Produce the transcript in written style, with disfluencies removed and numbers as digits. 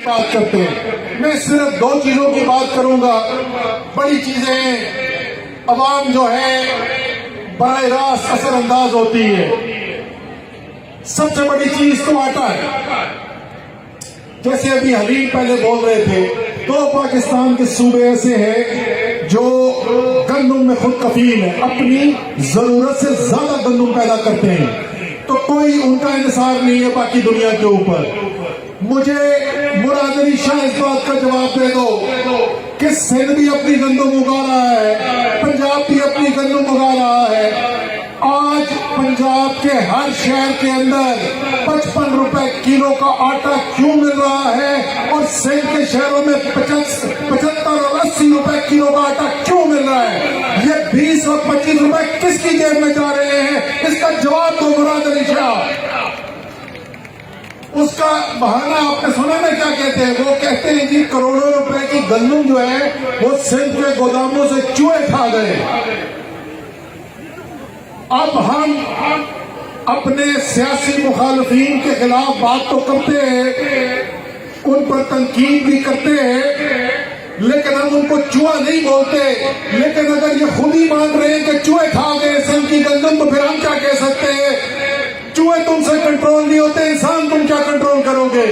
बात करते हैं। मैं सिर्फ दो चीजों की बात करूंगा। बड़ी चीजें अवाम जो है बराह रास्त असरअंदाज होती है। सबसे बड़ी चीज तो आटा है। जैसे अभी हलीम पहले बोल रहे थे, दो पाकिस्तान के सूबे ऐसे हैं जो गंदम में खुद कफील है, अपनी जरूरत से ज्यादा गंदम पैदा करते हैं, तो कोई उनका इंतजार नहीं है बाकी दुनिया के ऊपर। मुझे मुराद अली शाह इस बात का जवाब दे दो कि सिंध भी अपनी गंदम उगा रहा है, पंजाब भी अपनी गंदम उगा रहा है। आज पंजाब के हर शहर के अंदर 55 रुपए किलो का आटा क्यों मिल रहा है और सिंध के शहरों में 75 और 80 रुपए किलो का आटा क्यों मिल रहा है? ये 20 और 25 रुपए किसकी जेब में जा रहे हैं? इसका जवाब दो मुराद अली शाह। उसका बहाना आपने सुना ना क्या कहते हैं? वो कहते हैं कि करोड़ों रुपए की गंदम जो है वो सिंध के गोदामों से चूहे खा गए। अब हम अपने सियासी मुखालफीन के खिलाफ बात तो करते हैं, उन पर तनकीद भी करते हैं, लेकिन हम उनको चूहा नहीं बोलते। लेकिन अगर ये खुद ही मान रहे हैं कि चूहे खा गए सिंध की गंदम, तो फिर हम क्या कह सकते हैं? चूहे तुमसे कंट्रोल नहीं होते, इंसान तुम क्या कंट्रोल करोगे?